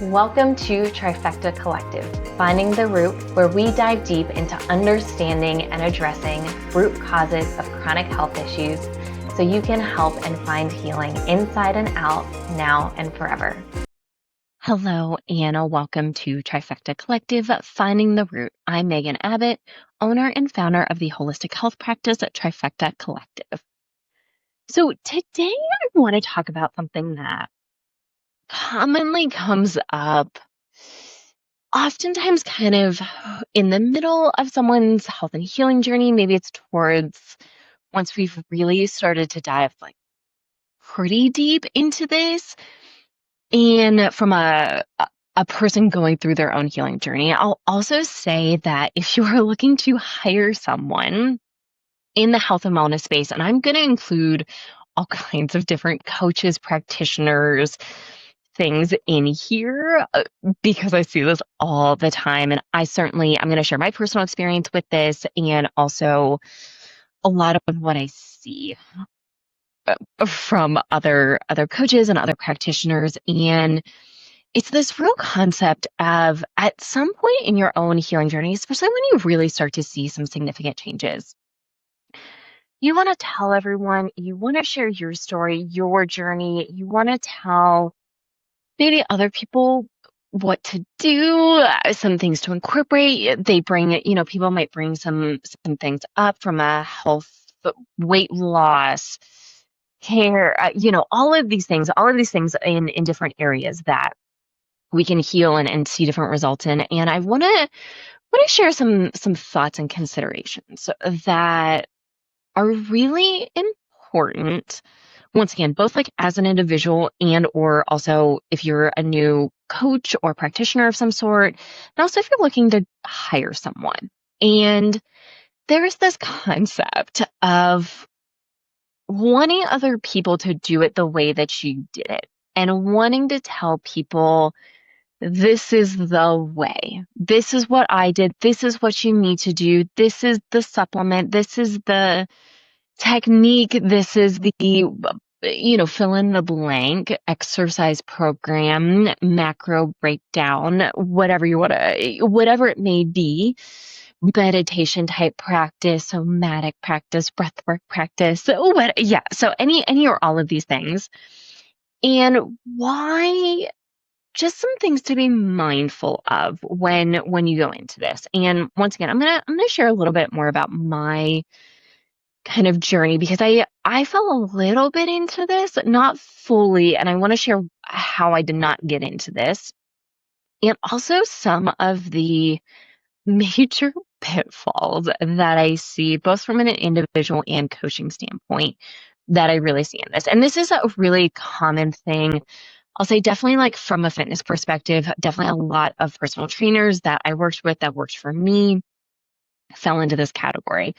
Welcome to Trifecta Collective, Finding the Root, where we dive deep into understanding and addressing root causes of chronic health issues so you can help and find healing inside and out, now and forever. Hello, and welcome to Trifecta Collective, Finding the Root. I'm Megan Abbott, owner and founder of the holistic health practice at Trifecta Collective. So today I want to talk about something that commonly comes up oftentimes kind of in the middle of someone's health and healing journey. Maybe it's towards once we've really started to dive pretty deep into this. And from a person going through their own healing journey, I'll also say that if you are looking to hire someone in the health and wellness space, and I'm going to include all kinds of different coaches, practitioners, things in here because I see this all the time. And I'm going to share my personal experience with this and also a lot of what I see from other coaches and other practitioners. And it's this real concept of at some point in your own healing journey, especially when you really start to see some significant changes, you want to tell everyone, you want to share your story, your journey, you want to tell maybe other people what to do, some things to incorporate. They bring, people might bring some things up from a health, weight loss, hair, all of these things in different areas that we can heal and see different results in. And I want to share some thoughts and considerations that are really important. Once again, both as an individual and or also if you're a new coach or practitioner of some sort, and also if you're looking to hire someone. And there's this concept of wanting other people to do it the way that you did it and wanting to tell people, this is the way. This is what I did. This is what you need to do. This is the supplement. This is the technique. This is the fill in the blank exercise program, macro breakdown, whatever it may be, meditation type practice, somatic practice, breathwork practice. So any or all of these things. And why, just some things to be mindful of when you go into this. And once again, I'm gonna share a little bit more about my kind of journey because I fell a little bit into this, not fully, and I want to share how I did not get into this, and also some of the major pitfalls that I see both from an individual and coaching standpoint that I really see in this. And this is a really common thing. I'll say definitely from a fitness perspective, definitely a lot of personal trainers that I worked with that worked for me fell into this category.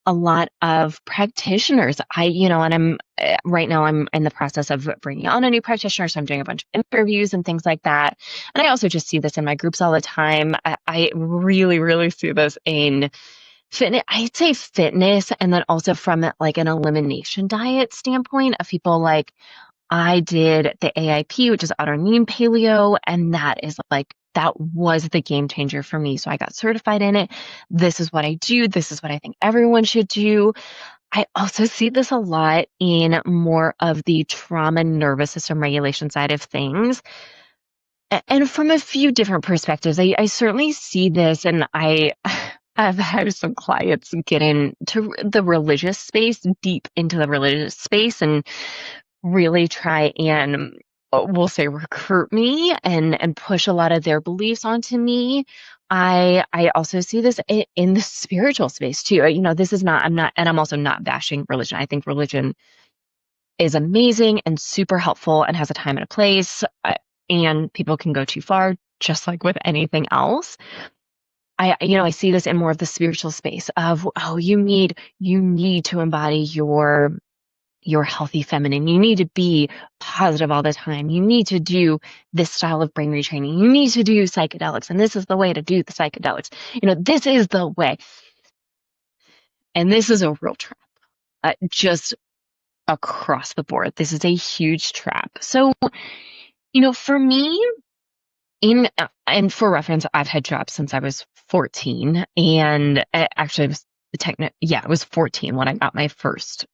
A lot of practitioners, I'm right now I'm in the process of bringing on a new practitioner. So I'm doing a bunch of interviews and things like that. And I also just see this in my groups all the time. I really, really see this in fitness. I'd say fitness. And then also from an elimination diet standpoint of people I did the AIP, which is autoimmune paleo. And that was the game changer for me. So I got certified in it. This is what I do. This is what I think everyone should do. I also see this a lot in more of the trauma nervous system regulation side of things. And from a few different perspectives, I certainly see this, and I've had some clients get into the religious space, deep into the religious space, and really try and we'll say recruit me and push a lot of their beliefs onto me. I also see this in the spiritual space too. I'm also not bashing religion. I think religion is amazing and super helpful and has a time and a place, and people can go too far, just like with anything else. I see this in more of the spiritual space of, you need to embody your healthy feminine. You need to be positive all the time. You need to do this style of brain retraining. You need to do psychedelics. And this is the way to do the psychedelics. This is the way. And this is a real trap, just across the board. This is a huge trap. So, for me, And for reference, I've had jobs since I was 14, and actually, it was 14 when I got my first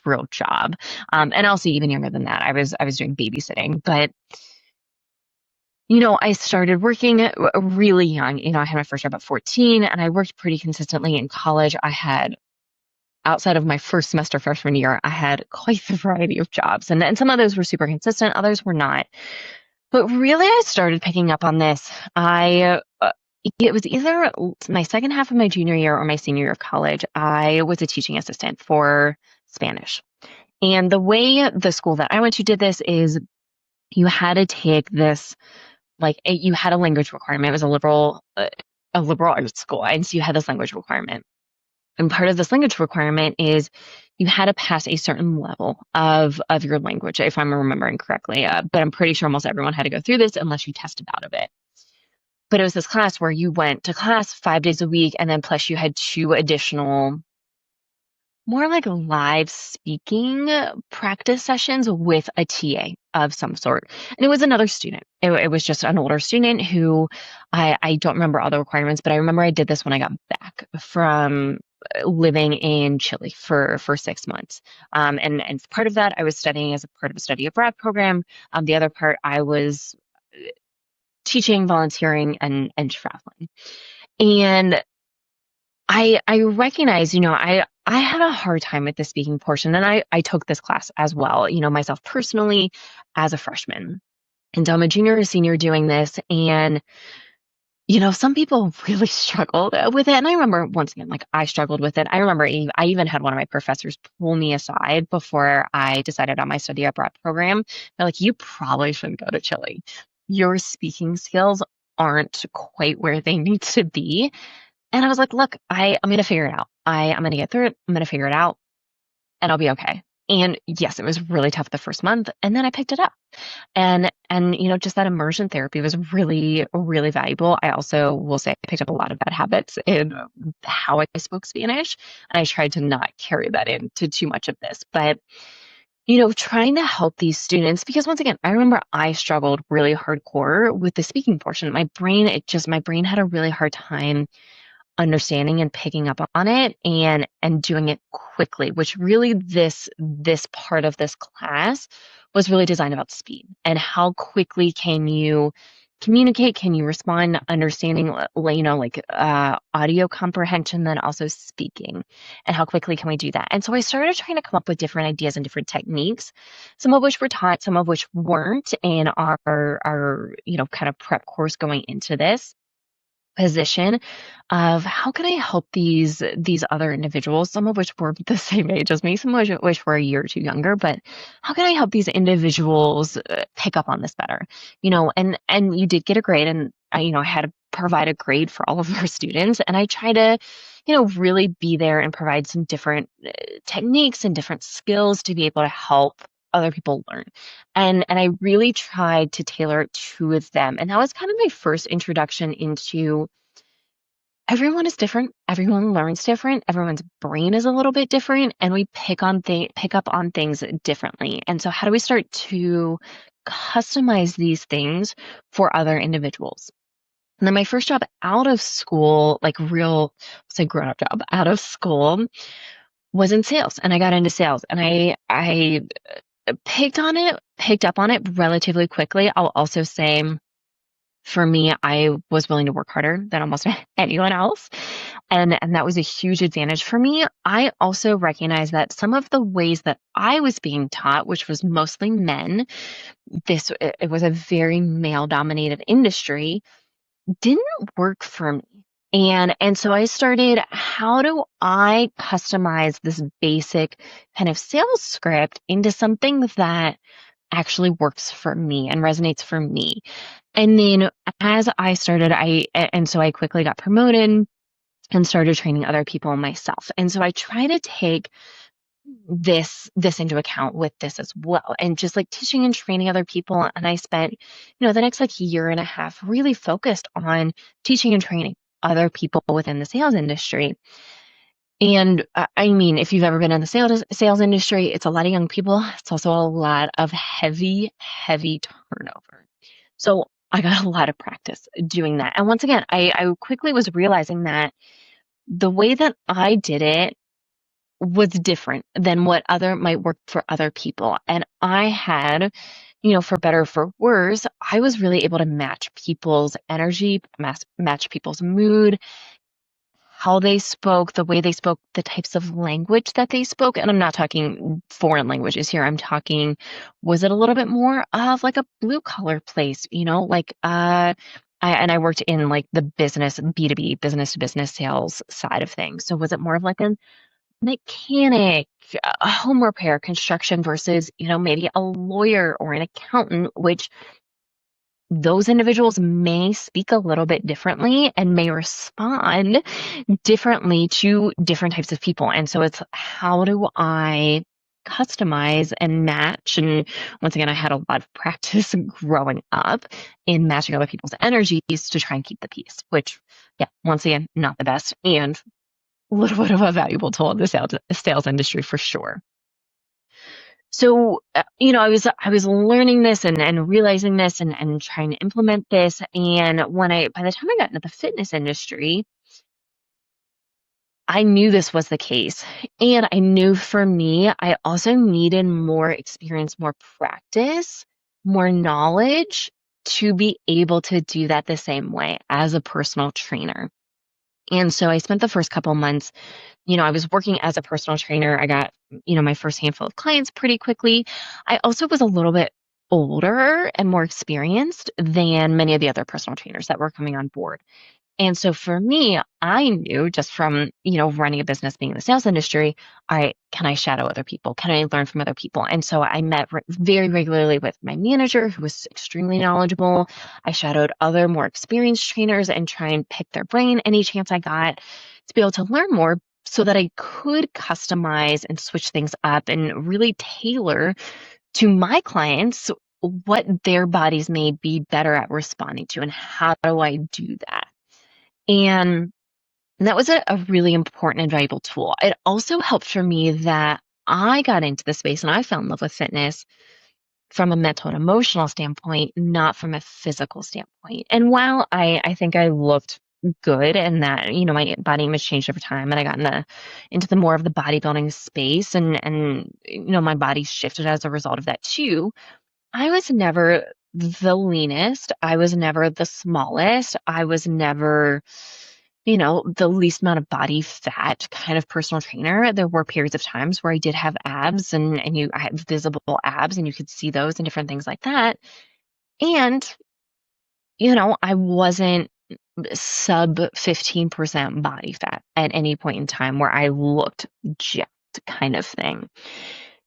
real job. And also even younger than that, I was doing babysitting. But I started working really young. I had my first job at 14, and I worked pretty consistently in college. Outside of my first semester freshman year, I had quite the variety of jobs, and some of those were super consistent, others were not. But really, I started picking up on this. It was either my second half of my junior year or my senior year of college. I was a teaching assistant for Spanish. And the way the school that I went to did this is you had to take this, you had a language requirement. It was a liberal arts school. And so you had this language requirement. And part of this language requirement is you had to pass a certain level of your language, if I'm remembering correctly. But I'm pretty sure almost everyone had to go through this unless you tested out of it. But it was this class where you went to class 5 days a week, and then plus you had two additional, more like live speaking practice sessions with a TA of some sort. And it was another student. It was just an older student who I don't remember all the requirements, but I remember I did this when I got back from living in Chile for 6 months. And part of that I was studying as a part of a study abroad program. The other part I was teaching, volunteering, and traveling. And I recognize, I had a hard time with the speaking portion, and I took this class as well, myself personally as a freshman. And so I'm a junior or senior doing this, and some people really struggled with it. And I remember, once again, like, I struggled with it. I remember I even had one of my professors pull me aside before I decided on my study abroad program. They're like, you probably shouldn't go to Chile. Your speaking skills aren't quite where they need to be. And I was like, look, I'm going to figure it out. I'm going to get through it. I'm going to figure it out, and I'll be okay. And yes, it was really tough the first month, and then I picked it up. And just that immersion therapy was really, really valuable. I also will say I picked up a lot of bad habits in how I spoke Spanish, and I tried to not carry that into too much of this. But trying to help these students, because once again, I remember I struggled really hardcore with the speaking portion. My brain had a really hard time understanding and picking up on it and doing it quickly, which really this part of this class was really designed about speed and how quickly can you communicate, can you respond, understanding, audio comprehension, then also speaking, and how quickly can we do that. And so I started trying to come up with different ideas and different techniques, some of which were taught, some of which weren't in our kind of prep course going into this position of how can I help these other individuals, some of which were the same age as me, some of which were a year or two younger, but how can I help these individuals pick up on this better? And you did get a grade, and I had to provide a grade for all of our students, and I try to really be there and provide some different techniques and different skills to be able to help other people learn. And I really tried to tailor it to them. And that was kind of my first introduction into everyone is different. Everyone learns different. Everyone's brain is a little bit different, and we pick up on things differently. And so how do we start to customize these things for other individuals? And then my first job out of school, like real, say grown-up job out of school, was in sales. And I got into sales, and I picked up on it relatively quickly. I'll also say, for me, I was willing to work harder than almost anyone else. And that was a huge advantage for me. I also recognize that some of the ways that I was being taught, which was mostly men, it was a very male dominated industry, didn't work for me. And so I started, how do I customize this basic kind of sales script into something that actually works for me and resonates for me? And then as I started, so I quickly got promoted and started training other people myself. And so I try to take this into account with this as well, and just like teaching and training other people. And I spent the next like year and a half really focused on teaching and training other people within the sales industry. And I mean, if you've ever been in the sales industry, it's a lot of young people. It's also a lot of heavy turnover. So I got a lot of practice doing that. And once again, I quickly was realizing that the way that I did it was different than what other might work for other people. And I had, for better or for worse, I was really able to match people's energy, match people's mood, how they spoke, the way they spoke, the types of language that they spoke. And I'm not talking foreign languages here. I'm talking, was it a little bit more of like a blue collar place, like, I worked in like the business, B2B, business to business sales side of things. So was it more of like a mechanic, a home repair, construction versus, maybe a lawyer or an accountant, which those individuals may speak a little bit differently and may respond differently to different types of people. And so it's how do I customize and match? And once again, I had a lot of practice growing up in matching other people's energies to try and keep the peace, which, yeah, once again, not the best and a little bit of a valuable tool in the sales industry for sure. So, I was learning this and realizing this and trying to implement this. And by the time I got into the fitness industry, I knew this was the case. And I knew for me, I also needed more experience, more practice, more knowledge to be able to do that the same way as a personal trainer. And so I spent the first couple months, I was working as a personal trainer. I got, my first handful of clients pretty quickly. I also was a little bit older and more experienced than many of the other personal trainers that were coming on board. And so for me, I knew just from, running a business, being in the sales industry, can I shadow other people? Can I learn from other people? And so I met very regularly with my manager, who was extremely knowledgeable. I shadowed other more experienced trainers and try and pick their brain any chance I got to be able to learn more so that I could customize and switch things up and really tailor to my clients what their bodies may be better at responding to and how do I do that. And that was a really important and valuable tool. It also helped for me that I got into the space and I fell in love with fitness from a mental and emotional standpoint, not from a physical standpoint. And while I think I looked good and that, my body image changed over time and I got into the more of the bodybuilding space and my body shifted as a result of that too. I was never the leanest. I was never the smallest. I was never, the least amount of body fat kind of personal trainer. There were periods of times where I did have abs and I had visible abs and you could see those and different things like that. And, I wasn't sub 15% body fat at any point in time where I looked jacked kind of thing.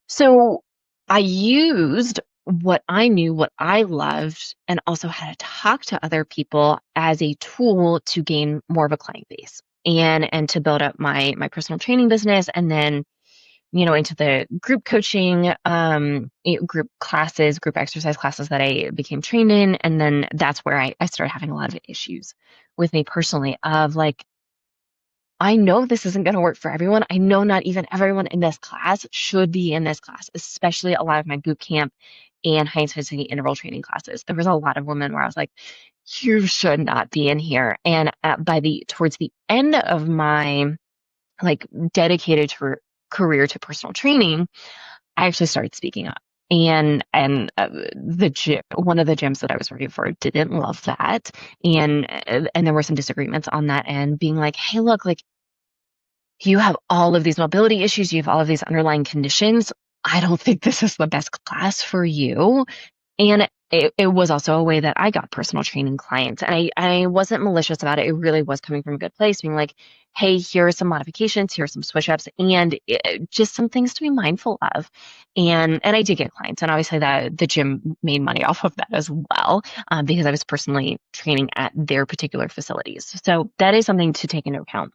So I used what I knew, what I loved, and also how to talk to other people as a tool to gain more of a client base and to build up my personal training business and then, into the group coaching, group classes, group exercise classes that I became trained in. And then that's where I started having a lot of issues with me personally of like, I know this isn't going to work for everyone. I know not even everyone in this class should be in this class, especially a lot of my boot camp and high intensity interval training classes. There was a lot of women where I was like, you should not be in here. And towards the end of my like dedicated career to personal training, I actually started speaking up. And the gym, one of the gyms that I was working for didn't love that, and there were some disagreements on that end, being like, "Hey, look, like you have all of these mobility issues, you have all of these underlying conditions. I don't think this is the best class for you." And it was also a way that I got personal training clients. And I wasn't malicious about it. It really was coming from a good place, being like, hey, here are some modifications, here are some switch ups, and just some things to be mindful of. And I did get clients. And obviously that the gym made money off of that as well, because I was personally training at their particular facilities. So that is something to take into account.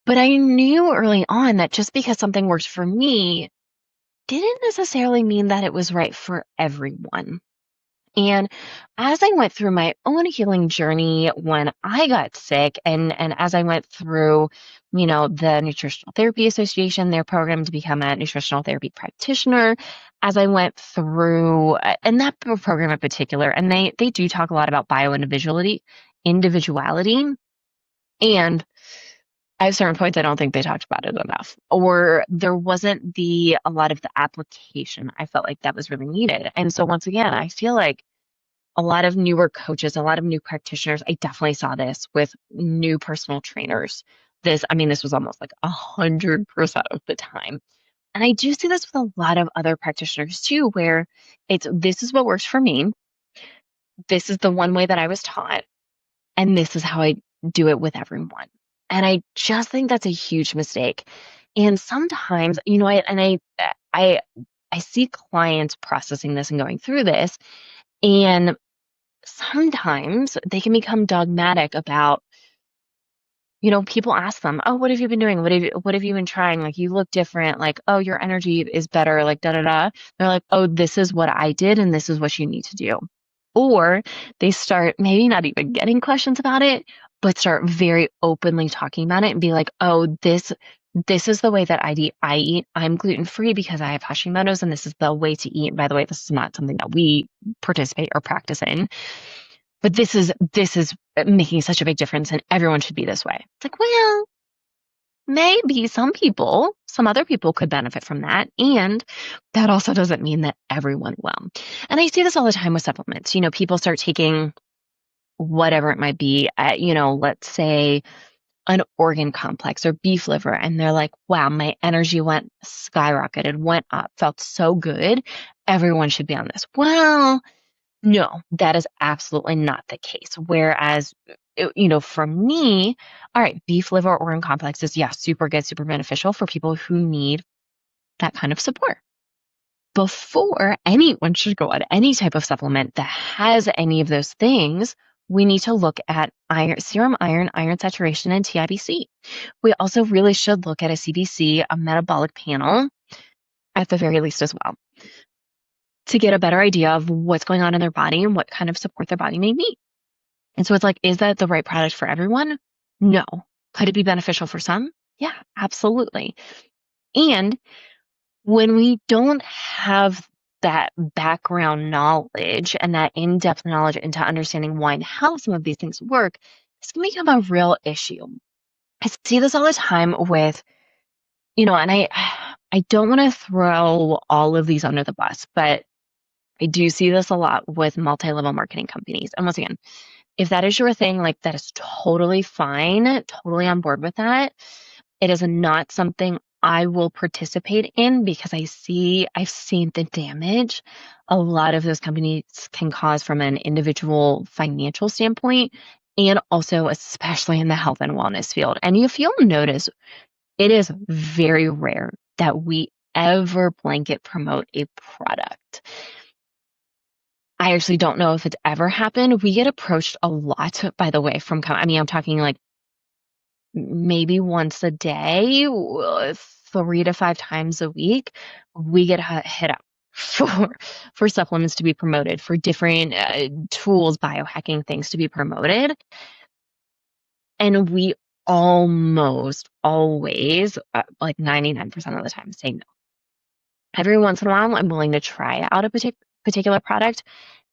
But I knew early on that just because something worked for me didn't necessarily mean that it was right for everyone. And as I went through my own healing journey when I got sick, and as I went through, the Nutritional Therapy Association, their program to become a nutritional therapy practitioner, as I went through, and that program in particular, and they do talk a lot about individuality, and at certain points, I don't think they talked about it enough, or there wasn't a lot of the application I felt like that was really needed. And so once again, I feel like a lot of newer coaches, a lot of new practitioners. I definitely saw this with new personal trainers. This was almost like 100% of the time. And I do see this with a lot of other practitioners too, where this is what works for me. This is the one way that I was taught, and this is how I do it with everyone. And I just think that's a huge mistake. And sometimes, I I see clients processing this and going through this, and sometimes they can become dogmatic about, people ask them, "Oh, what have you been doing? What have you been trying? Like, you look different. Like, oh, your energy is better, like da da da." They're like, "Oh, this is what I did and this is what you need to do." Or they start maybe not even getting questions about it, but start very openly talking about it and be like, "Oh, this is the way that I eat. I'm gluten free because I have Hashimoto's, and this is the way to eat. By the way, this is not something that we participate or practice in. But this is making such a big difference, and everyone should be this way." It's like, well, maybe some other people could benefit from that. And that also doesn't mean that everyone will. And I see this all the time with supplements. People start taking whatever it might be, let's say an organ complex or beef liver, and they're like, wow, my energy skyrocketed, went up, felt so good. Everyone should be on this. Well, no, that is absolutely not the case. Whereas, for me, all right, beef liver organ complexes, yeah, super good, super beneficial for people who need that kind of support. Before anyone should go on any type of supplement that has any of those things, we need to look at serum iron saturation, and TIBC. We also really should look at a CBC, a metabolic panel, at the very least as well, to get a better idea of what's going on in their body and what kind of support their body may need. And so it's like, is that the right product for everyone? No. Could it be beneficial for some? Yeah, absolutely. And when we don't have that background knowledge and that in-depth knowledge into understanding why and how some of these things work, this can become a real issue. I see this all the time with, and I don't want to throw all of these under the bus, but I do see this a lot with multi-level marketing companies. And once again, if that is your thing, like, that is totally fine, totally on board with that. It is not something I will participate in because I've seen the damage a lot of those companies can cause from an individual financial standpoint, and also especially in the health and wellness field. And if you'll notice, it is very rare that we ever blanket promote a product. I actually don't know if it's ever happened. We get approached a lot, by the way, I'm talking like maybe once a day, 3 to 5 times a week, we get hit up for supplements to be promoted, for different tools, biohacking things to be promoted. And we almost always, like 99% of the time, say no. Every once in a while, I'm willing to try out a particular product.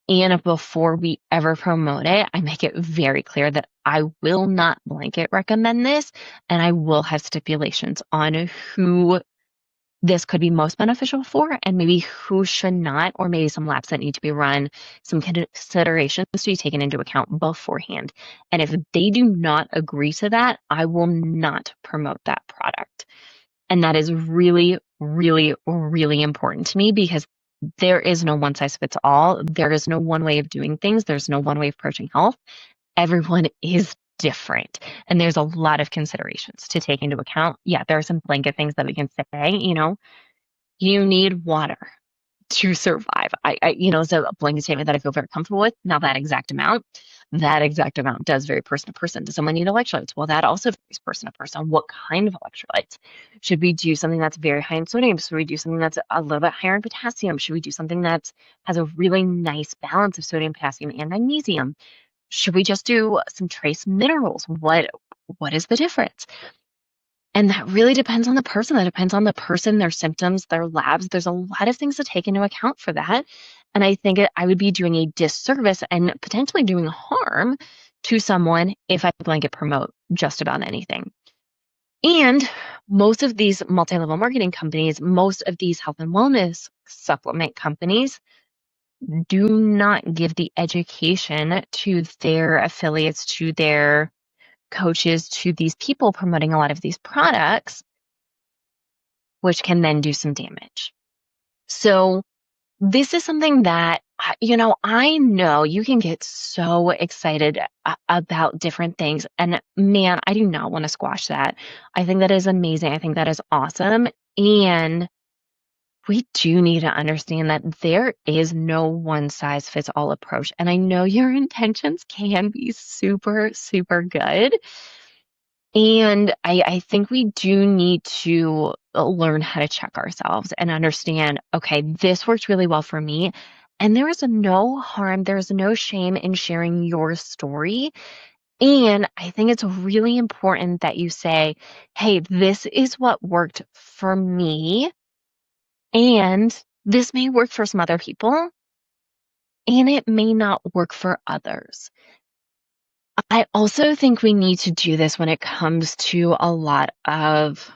And before we ever promote it, I make it very clear that I will not blanket recommend this, and I will have stipulations on who this could be most beneficial for, and maybe who should not, or maybe some labs that need to be run, some considerations to be taken into account beforehand. And if they do not agree to that, I will not promote that product. And that is really, really, really important to me, because there is no one size fits all. There is no one way of doing things. There's no one way of approaching health. Everyone is different. And there's a lot of considerations to take into account. Yeah, there are some blanket things that we can say, you need water. to survive. It's a blanket statement that I feel very comfortable with. Now that exact amount does vary person to person. Does someone need electrolytes? Well, that also varies person to person. What kind of electrolytes? Should we do something that's very high in sodium? Should we do something that's a little bit higher in potassium? Should we do something that has a really nice balance of sodium, potassium, and magnesium? Should we just do some trace minerals? What is the difference? And that really depends on the person. That depends on the person, their symptoms, their labs. There's a lot of things to take into account for that. And I think I would be doing a disservice and potentially doing harm to someone if I blanket promote just about anything. And most of these multi-level marketing companies, most of these health and wellness supplement companies do not give the education to their affiliates, to their coaches, to these people promoting a lot of these products, which can then do some damage. So this is something that, I know you can get so excited about different things. And man, I do not want to squash that. I think that is amazing. I think that is awesome. And we do need to understand that there is no one size fits all approach. And I know your intentions can be super, super good. And I think we do need to learn how to check ourselves and understand, okay, this worked really well for me. And there is no harm, there is no shame in sharing your story. And I think it's really important that you say, hey, this is what worked for me. And this may work for some other people, and it may not work for others. I also think we need to do this when it comes to a lot of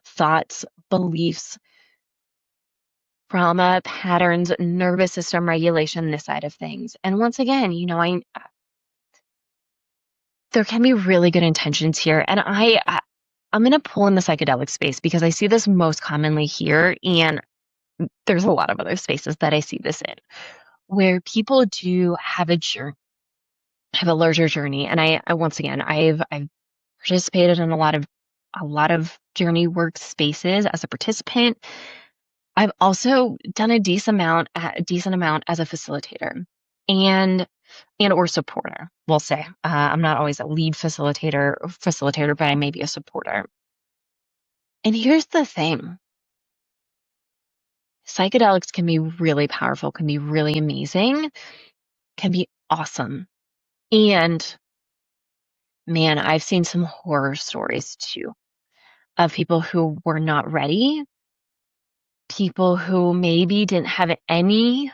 thoughts, beliefs, trauma, patterns, nervous system regulation, this side of things. And once again, there can be really good intentions here. And I'm going to pull in the psychedelic space because I see this most commonly here. And there's a lot of other spaces that I see this in where people do have have a larger journey. And I once again, I've participated in a lot of journey work spaces as a participant. I've also done a decent amount as a facilitator and or supporter. We'll say I'm not always a lead facilitator, but I may be a supporter. And here's the thing: psychedelics can be really powerful, can be really amazing, can be awesome, and man, I've seen some horror stories too of people who were not ready, people who maybe didn't have any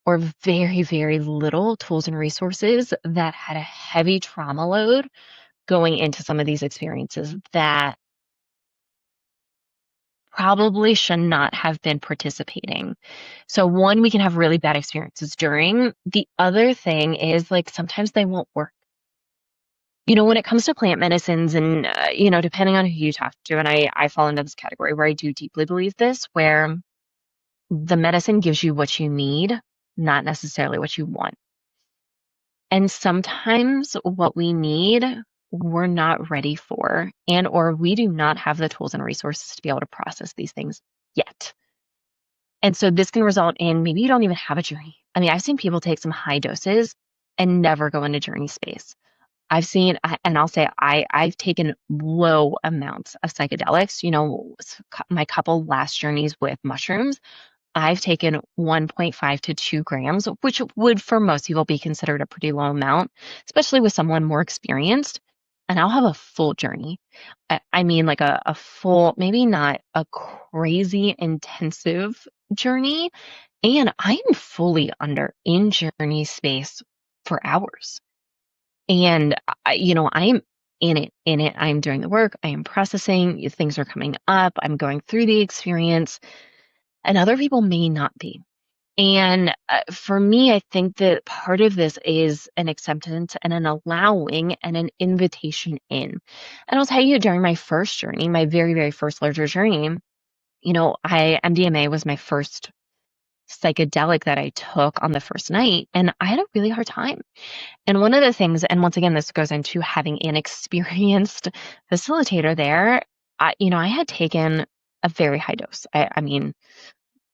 or very, very little tools and resources that had a heavy trauma load going into some of these experiences that probably should not have been participating. So one, we can have really bad experiences during. The other thing is like sometimes they won't work. When it comes to plant medicines and, depending on who you talk to, and I fall into this category where I do deeply believe this, where the medicine gives you what you need, not necessarily what you want. And sometimes what we need, we're not ready for, and or we do not have the tools and resources to be able to process these things yet. And so this can result in maybe you don't even have a journey. I mean, I've seen people take some high doses and never go into journey space. And I'll say I've taken low amounts of psychedelics. My couple last journeys with mushrooms, I've taken 1.5 to 2 grams, which would for most people be considered a pretty low amount, especially with someone more experienced. And I'll have a full journey. I mean, like a full, maybe not a crazy intensive journey. And I'm fully in journey space for hours. And, I'm in it. I'm doing the work. I am processing. Things are coming up. I'm going through the experience. And other people may not be. And for me, I think that part of this is an acceptance and an allowing and an invitation in. And I'll tell you, during my first journey, my very, very first larger journey, MDMA was my first psychedelic that I took on the first night, and I had a really hard time. And one of the things, and once again, this goes into having an experienced facilitator there, I had taken a very high dose. I mean,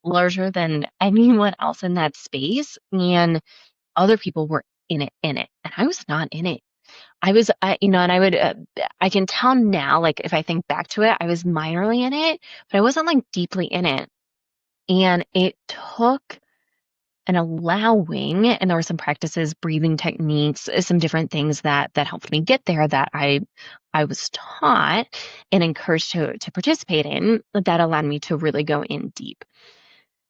larger than anyone else in that space, and other people were in it, and I was not in it. And I can tell now, like, if I think back to it, I was minorly in it, but I wasn't, like, deeply in it, and it took an allowing, and there were some practices, breathing techniques, some different things that helped me get there that I was taught and encouraged to participate in that allowed me to really go in deep.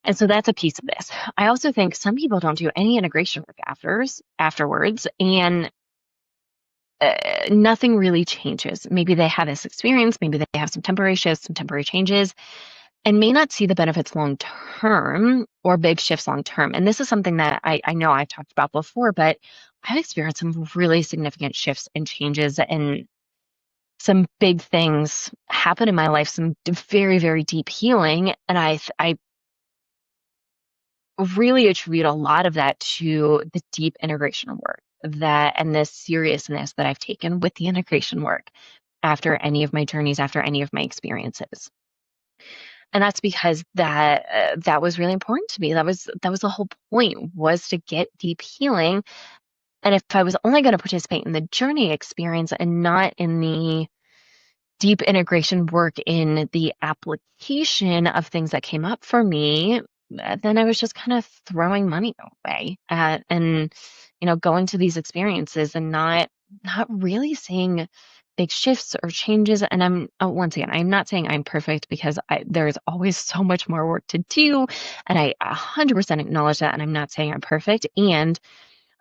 And so that's a piece of this. I also think some people don't do any integration work afterwards, and nothing really changes. Maybe they have this experience, maybe they have some temporary shifts, some temporary changes, and may not see the benefits long term or big shifts long term. And this is something that I know I've talked about before, but I've experienced some really significant shifts and changes, and some big things happen in my life, some very, very deep healing. And I really attribute a lot of that to the deep integration work that and the seriousness that I've taken with the integration work after any of my journeys, after any of my experiences. And that's because that was really important to me. That was the whole point, was to get deep healing. And if I was only going to participate in the journey experience and not in the deep integration work in the application of things that came up for me, then I was just kind of throwing money away and going to these experiences and not really seeing big shifts or changes. And once again, I'm not saying I'm perfect, because there's always so much more work to do, and I 100% acknowledge that. And I'm not saying I'm perfect, and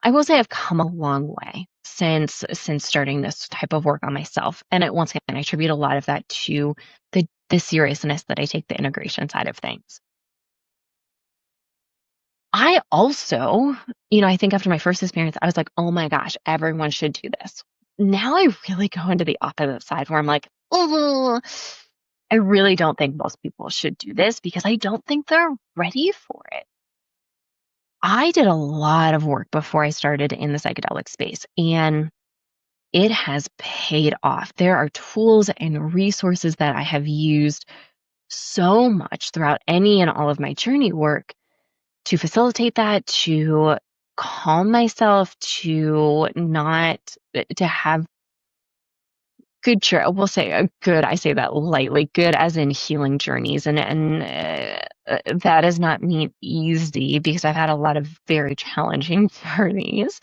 I will say I've come a long way since starting this type of work on myself. And once again, I attribute a lot of that to the seriousness that I take the integration side of things. I also, I think after my first experience, I was like, oh my gosh, everyone should do this. Now I really go into the opposite side where I'm like, oh, I really don't think most people should do this, because I don't think they're ready for it. I did a lot of work before I started in the psychedelic space, and it has paid off. There are tools and resources that I have used so much throughout any and all of my journey work to facilitate that, to calm myself, to not to have good we'll say good, I say that lightly, good as in healing journeys, and that does not mean easy, because I've had a lot of very challenging journeys,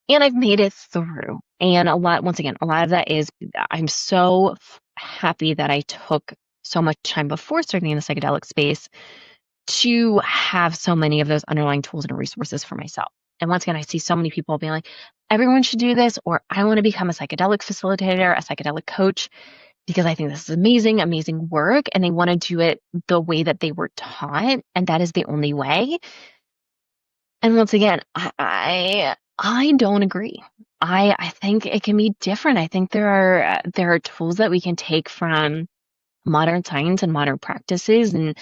and I've made it through. And once again, a lot of that is, I'm so happy that I took so much time before starting in the psychedelic space to have so many of those underlying tools and resources for myself. And once again, I see so many people being like, everyone should do this, or I want to become a psychedelic facilitator, a psychedelic coach, because I think this is amazing, amazing work. And they want to do it the way that they were taught. And that is the only way. And once again, I don't agree. I think it can be different. I think there are tools that we can take from modern science and modern practices, and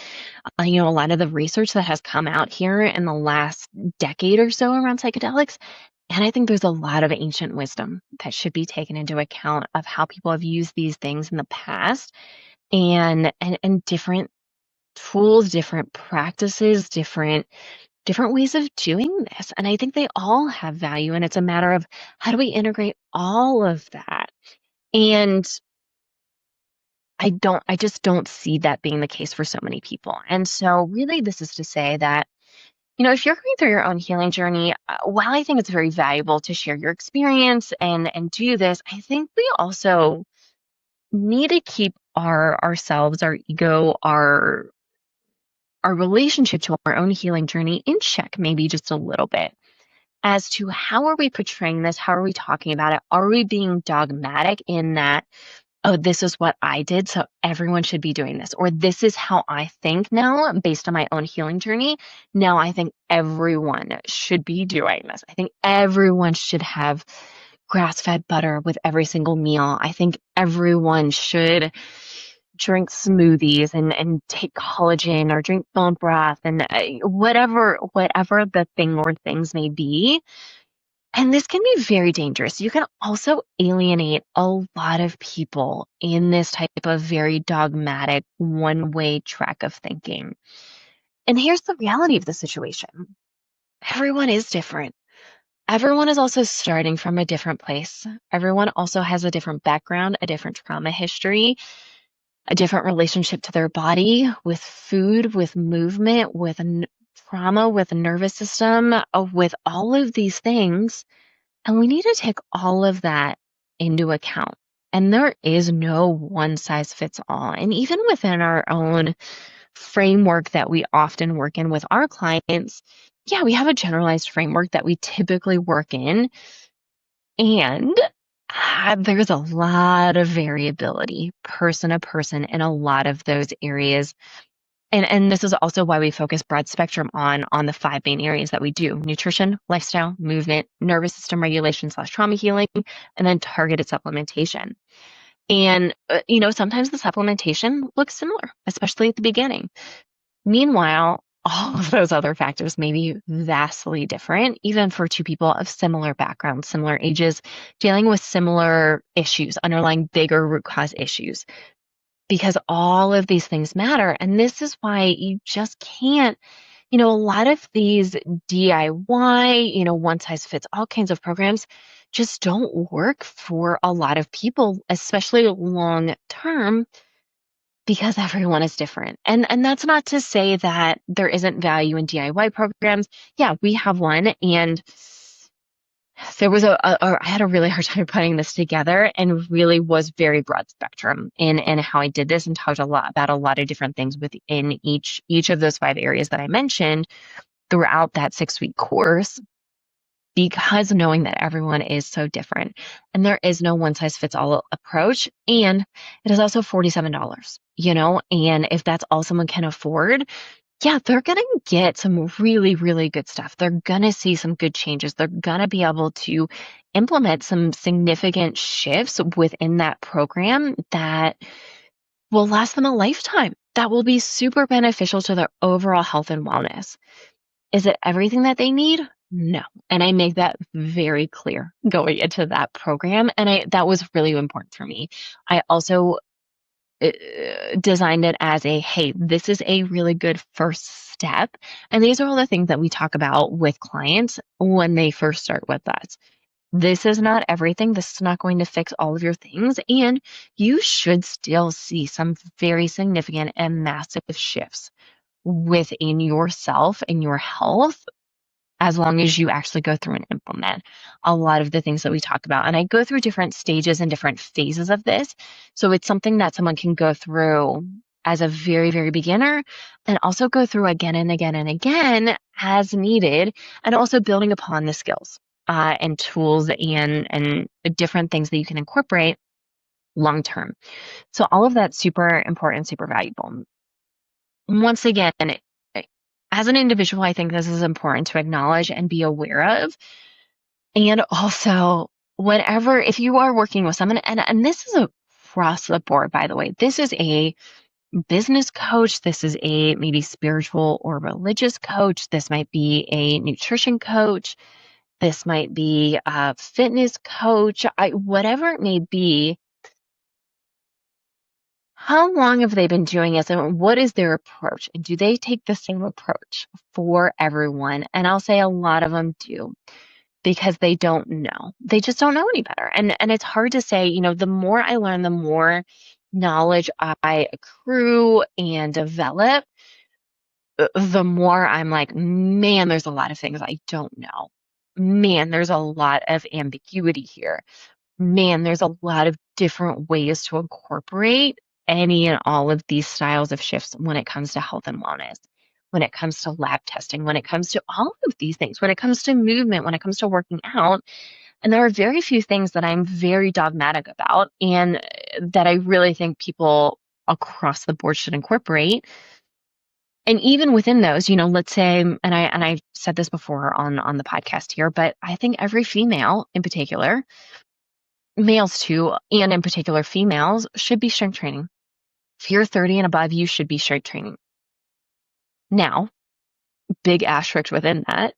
a lot of the research that has come out here in the last decade or so around psychedelics. And I think there's a lot of ancient wisdom that should be taken into account of how people have used these things in the past, and different tools, different practices, different ways of doing this. And I think they all have value. And it's a matter of, how do we integrate all of that? And I just don't see that being the case for so many people. And so really, this is to say that, if you're going through your own healing journey, while I think it's very valuable to share your experience and do this, I think we also need to keep ourselves, our ego, our relationship to our own healing journey in check, maybe just a little bit, as to how are we portraying this? How are we talking about it? Are we being dogmatic in that, oh, this is what I did, so everyone should be doing this, or this is how I think now based on my own healing journey? Now I think everyone should be doing this. I think everyone should have grass-fed butter with every single meal. I think everyone should drink smoothies and take collagen or drink bone broth, and whatever the thing or things may be. And this can be very dangerous. You can also alienate a lot of people in this type of very dogmatic one-way track of thinking. And here's the reality of the situation. Everyone is different. Everyone is also starting from a different place. Everyone also has a different background, a different trauma history, a different relationship to their body, with food, with movement, with trauma, with the nervous system, with all of these things. And we need to take all of that into account. And there is no one size fits all. And even within our own framework that we often work in with our clients, yeah, we have a generalized framework that we typically work in. And there's a lot of variability person to person in a lot of those areas. And this is also why we focus broad spectrum on the 5 main areas that we do: nutrition, lifestyle, movement, nervous system regulation / trauma healing, and then targeted supplementation. And, sometimes the supplementation looks similar, especially at the beginning. Meanwhile, all of those other factors may be vastly different, even for two people of similar backgrounds, similar ages, dealing with similar issues, underlying bigger root cause issues, because all of these things matter. And this is why you just can't, a lot of these DIY, one size fits all kinds of programs just don't work for a lot of people, especially long term, because everyone is different. And that's not to say that there isn't value in DIY programs. Yeah, we have one, and there was I had a really hard time putting this together, and really was very broad spectrum in how I did this, and talked a lot about a lot of different things within each of those 5 areas that I mentioned throughout that 6-week course, because knowing that everyone is so different and there is no one size fits all approach. And it is also $47, and if that's all someone can afford, yeah, they're going to get some really, really good stuff. They're going to see some good changes. They're going to be able to implement some significant shifts within that program that will last them a lifetime, that will be super beneficial to their overall health and wellness. Is it everything that they need? No. And I make that very clear going into that program. And that was really important for me. I also designed it as hey, this is a really good first step. And these are all the things that we talk about with clients when they first start with us. This is not everything. This is not going to fix all of your things. And you should still see some very significant and massive shifts within yourself and your health, as long as you actually go through and implement a lot of the things that we talk about. And I go through different stages and different phases of this. So it's something that someone can go through as a very, very beginner, and also go through again and again and again as needed, and also building upon the skills and tools and different things that you can incorporate long term. So all of that's super important, super valuable. Once again, as an individual, I think this is important to acknowledge and be aware of. And also, if you are working with someone, and this is across the board, by the way, this is a business coach, this is a maybe spiritual or religious coach, this might be a nutrition coach, this might be a fitness coach, whatever it may be. How long have they been doing this, and what is their approach? And do they take the same approach for everyone? And I'll say a lot of them do, because they don't know. They just don't know any better. And it's hard to say, the more I learn, the more knowledge I accrue and develop, the more I'm like, man, there's a lot of things I don't know. Man, there's a lot of ambiguity here. Man, there's a lot of different ways to incorporate any and all of these styles of shifts when it comes to health and wellness, when it comes to lab testing, when it comes to all of these things, when it comes to movement, when it comes to working out. And there are very few things that I'm very dogmatic about, and that I really think people across the board should incorporate. And even within those, let's say, and I've said this before on the podcast here, but I think every female in particular, males too, and in particular females, should be strength training. If you're 30 and above, you should be strength training. Now, big asterisk within that.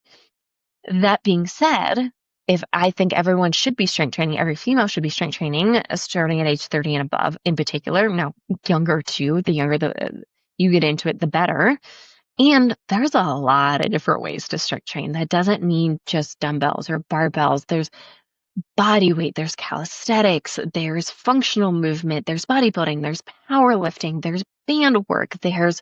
That being said, if I think everyone should be strength training, every female should be strength training, starting at age 30 and above in particular. Now, younger too, the younger you get into it, the better. And there's a lot of different ways to strength train. That doesn't mean just dumbbells or barbells. There's body weight, there's calisthenics, there's functional movement, there's bodybuilding, there's powerlifting, there's band work, there's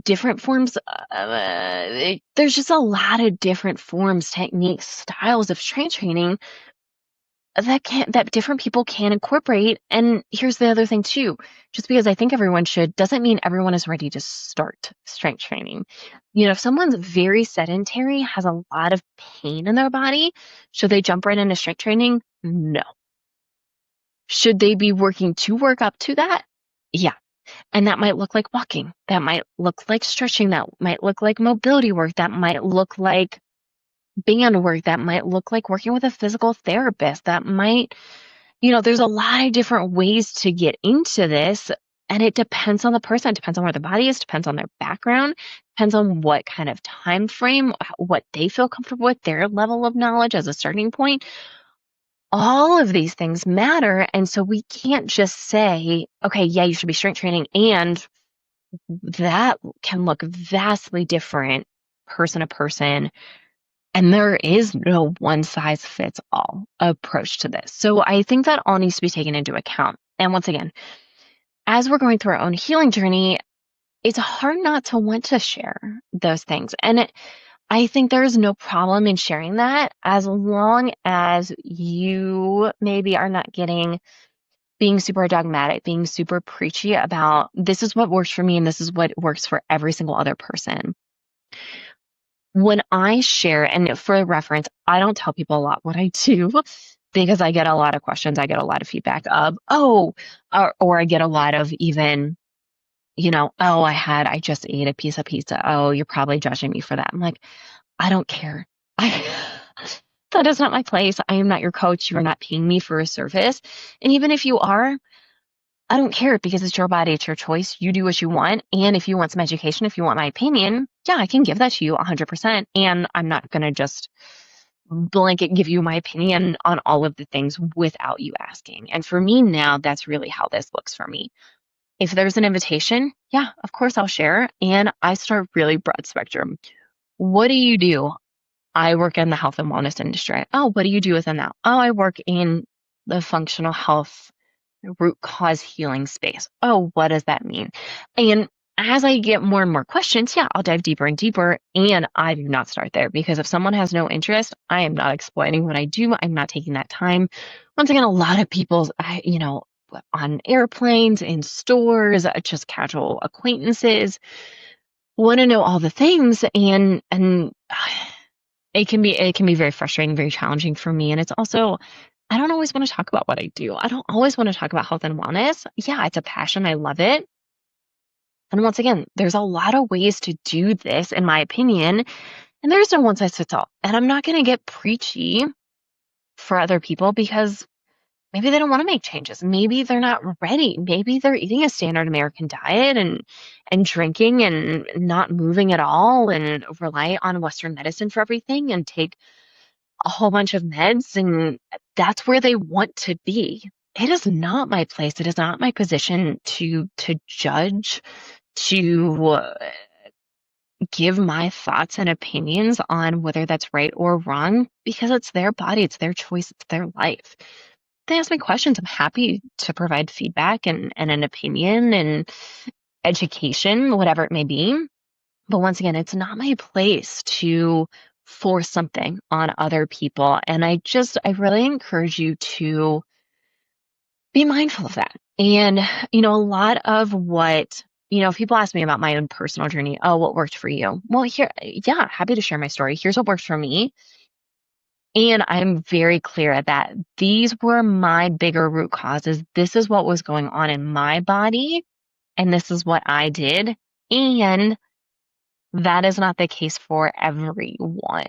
different forms. There's just a lot of different forms, techniques, styles of strength training that different people can incorporate. And here's the other thing too, just because I think everyone should doesn't mean everyone is ready to start strength training. If someone's very sedentary, has a lot of pain in their body, should they jump right into strength training? No. Should they be working to work up to that? Yeah. And that might look like walking. That might look like stretching. That might look like mobility work. That might look like band work. That might look like working with a physical therapist. That might, there's a lot of different ways to get into this. And it depends on the person. It depends on where the body is, depends on their background, depends on what kind of time frame, what they feel comfortable with, their level of knowledge as a starting point. All of these things matter. And so we can't just say, okay, yeah, you should be strength training. And that can look vastly different person to person. And there is no one size fits all approach to this. So I think that all needs to be taken into account. And once again, as we're going through our own healing journey, it's hard not to want to share those things. And I think there's no problem in sharing that as long as you maybe are not being super dogmatic, being super preachy about this is what works for me and this is what works for every single other person. When I share, and for reference, I don't tell people a lot what I do because I get a lot of questions. I get a lot of feedback of, or I get a lot of even, I just ate a piece of pizza. Oh, you're probably judging me for that. I'm like, I don't care. That is not my place. I am not your coach. You are not paying me for a service. And even if you are, I don't care because it's your body, it's your choice. You do what you want. And if you want some education, if you want my opinion, yeah, I can give that to you 100%. And I'm not going to just blanket give you my opinion on all of the things without you asking. And for me now, that's really how this looks for me. If there's an invitation, yeah, of course I'll share. And I start really broad spectrum. What do you do? I work in the health and wellness industry. Oh, what do you do within that? Oh, I work in the functional health root cause healing space. Oh, what does that mean? And as I get more and more questions, yeah, I'll dive deeper and deeper. And I do not start there because if someone has no interest, I am not explaining what I do. I'm not taking that time. Once again, a lot of people, on airplanes, in stores, just casual acquaintances, want to know all the things, and it can be very frustrating, very challenging for me. And it's also, I don't always want to talk about what I do. I don't always want to talk about health and wellness. Yeah, it's a passion. I love it. And once again, there's a lot of ways to do this, in my opinion, and there's no one size fits all. And I'm not going to get preachy for other people because maybe they don't want to make changes. Maybe they're not ready. Maybe they're eating a standard American diet and drinking and not moving at all and rely on Western medicine for everything and take a whole bunch of meds, and that's where they want to be. It is not my place. It is not my position to judge, to give my thoughts and opinions on whether that's right or wrong, because it's their body, it's their choice, it's their life. They ask me questions. I'm happy to provide feedback and an opinion and education, whatever it may be. But once again, it's not my place to force something on other people. And I really encourage you to be mindful of that. And, a lot of what, if people ask me about my own personal journey, oh, what worked for you? Well, happy to share my story. Here's what works for me. And I'm very clear that these were my bigger root causes. This is what was going on in my body, and this is what I did. And that is not the case for everyone.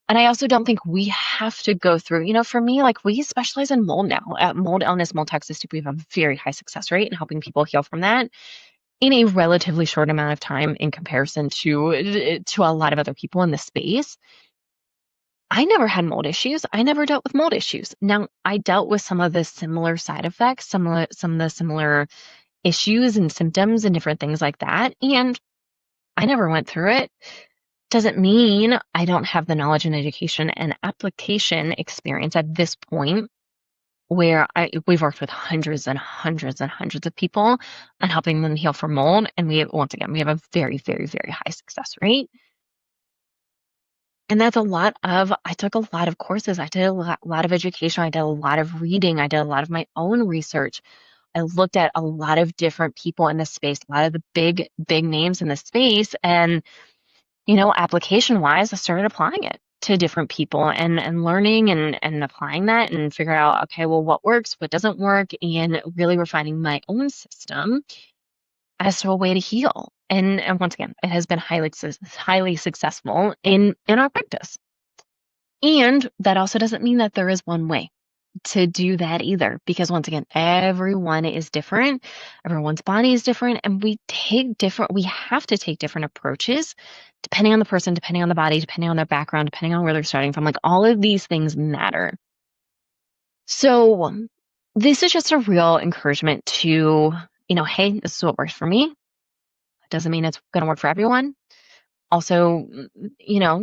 And I also don't think we have to go through, for me, like we specialize in mold now. At Mold Illness, Mold Toxicity, we have a very high success rate in helping people heal from that in a relatively short amount of time in comparison to a lot of other people in the space. I never had mold issues. I never dealt with mold issues. Now, I dealt with some of the similar side effects, some of the similar issues and symptoms and different things like that. And I never went through it. Doesn't mean I don't have the knowledge and education and application experience at this point where we've worked with hundreds and hundreds and hundreds of people on helping them heal from mold. And once again, we have a very, very, very high success rate. And that's I took a lot of courses. I did lot of education. I did a lot of reading. I did a lot of my own research. I looked at a lot of different people in this space, a lot of the big, big names in the space. And, application wise, I started applying it to different people and learning and applying that and figure out, okay, well, what works, what doesn't work, and really refining my own system as to a way to heal. And once again, it has been highly successful in our practice. And that also doesn't mean that there is one way to do that either, because once again, everyone is different. Everyone's body is different, and we have to take different approaches depending on the person, depending on the body, depending on their background, depending on where they're starting from. Like, all of these things matter. So this is just a real encouragement to, hey, this is what works for me. It doesn't mean it's going to work for everyone. Also,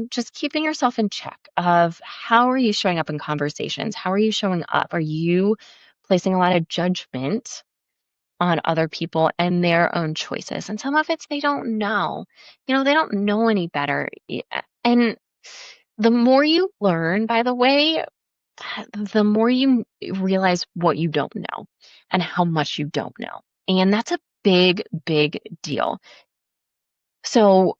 just keeping yourself in check of how are you showing up in conversations? How are you showing up? Are you placing a lot of judgment on other people and their own choices? And some of it's they don't know. They don't know any better. And the more you learn, by the way, the more you realize what you don't know and how much you don't know. And that's a big, big deal. So,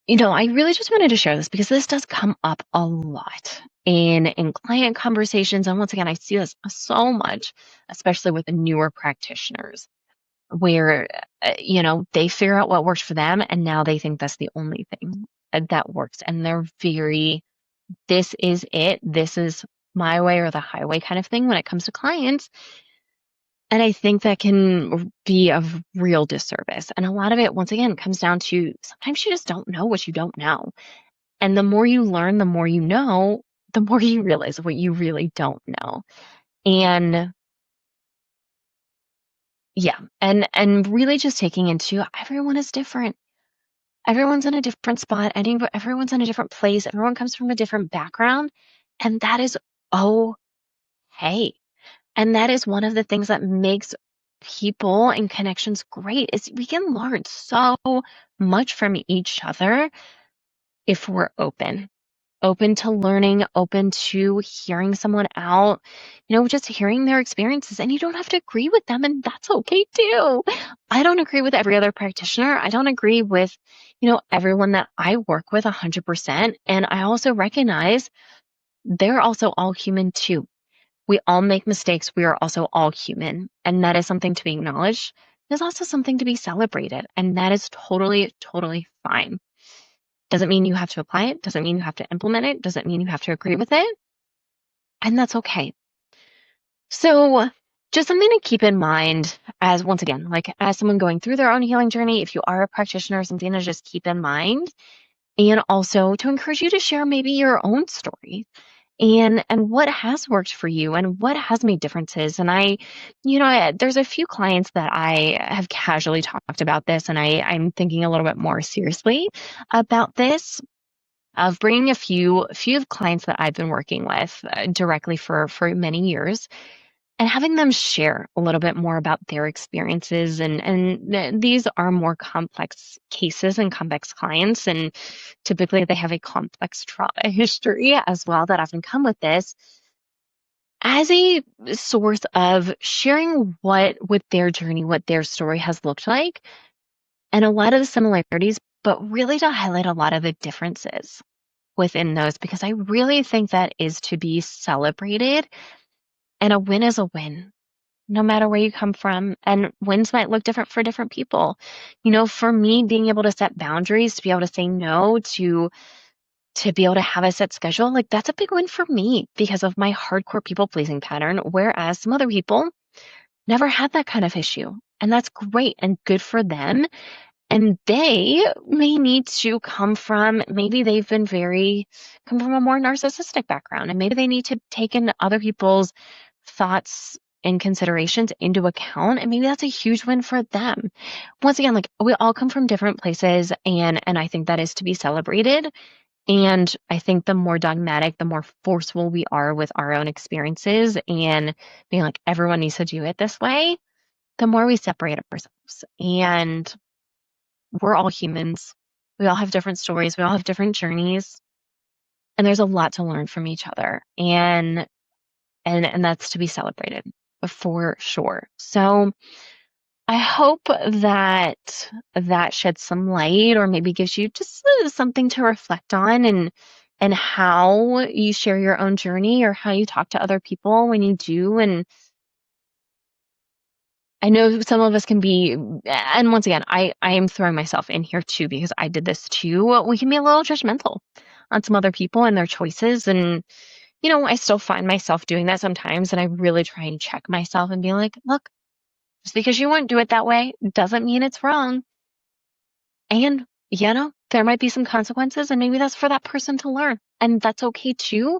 I really just wanted to share this because this does come up a lot in client conversations. And once again, I see this so much, especially with the newer practitioners, where, they figure out what works for them. And now they think that's the only thing that works. And they're this is it. This is my way or the highway kind of thing when it comes to clients. And I think that can be a real disservice. And a lot of it, once again, comes down to sometimes you just don't know what you don't know. And the more you learn, the more you know, the more you realize what you really don't know. And yeah, and really just taking into everyone is different. Everyone's in a different spot. Everyone's in a different place. Everyone comes from a different background. And that is okay. And that is one of the things that makes people and connections great is we can learn so much from each other if we're open to learning, open to hearing someone out, just hearing their experiences. And you don't have to agree with them, and that's okay too. I don't agree with every other practitioner. I don't agree with, everyone that I work with 100%. And I also recognize they're also all human too. We all make mistakes. We are also all human. And that is something to be acknowledged. There's also something to be celebrated. And that is totally, totally fine. Doesn't mean you have to apply it. Doesn't mean you have to implement it. Doesn't mean you have to agree with it. And that's okay. So just something to keep in mind as, once again, like as someone going through their own healing journey, if you are a practitioner, something to just keep in mind. And also to encourage you to share maybe your own story and what has worked for you and what has made differences. And there's a few clients that I have casually talked about this, and I'm thinking a little bit more seriously about this, of bringing a few of clients that I've been working with directly for many years, and having them share a little bit more about their experiences. And these are more complex cases and complex clients, and typically they have a complex trauma history as well that often come with this, as a source of sharing with their journey, what their story has looked like, and a lot of the similarities, but really to highlight a lot of the differences within those, because I really think that is to be celebrated. And a win is a win, no matter where you come from. And wins might look different for different people. For me, being able to set boundaries, to be able to say no, to be able to have a set schedule, like that's a big win for me because of my hardcore people pleasing pattern. Whereas some other people never had that kind of issue. And that's great and good for them. And they may need to maybe they've come from a more narcissistic background, and maybe they need to take in other people's thoughts and considerations into account, and maybe that's a huge win for them. Once again, like, we all come from different places, and I think that is to be celebrated. And I think the more dogmatic, the more forceful we are with our own experiences and being like, everyone needs to do it this way, the more we separate ourselves. And we're all humans. We all have different stories. We all have different journeys. And there's a lot to learn from each other. And that's to be celebrated for sure. So I hope that that sheds some light or maybe gives you just something to reflect on and how you share your own journey or how you talk to other people when you do. And I know some of us can be, and once again, I am throwing myself in here too because I did this too. We can be a little judgmental on some other people and their choices. And, I still find myself doing that sometimes. And I really try and check myself and be like, look, just because you wouldn't do it that way doesn't mean it's wrong. And, there might be some consequences, and maybe that's for that person to learn. And that's okay too.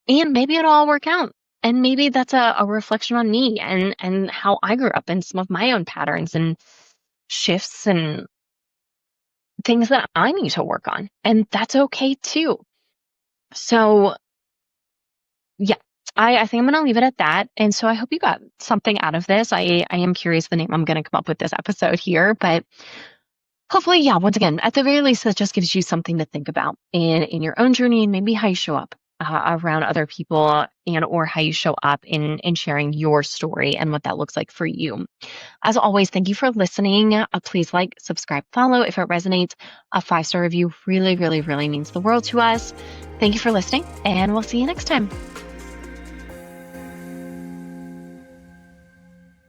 And maybe it'll all work out. And maybe that's a reflection on me and how I grew up and some of my own patterns and shifts and things that I need to work on. And that's okay too. So, yeah, I think I'm going to leave it at that. And so I hope you got something out of this. I am curious the name I'm going to come up with this episode here, but hopefully, yeah, once again, at the very least, that just gives you something to think about in your own journey and maybe how you show up around other people and or how you show up in sharing your story and what that looks like for you. As always, thank you for listening. Please like, subscribe, follow if it resonates. A 5-star review really, really, really means the world to us. Thank you for listening, and we'll see you next time.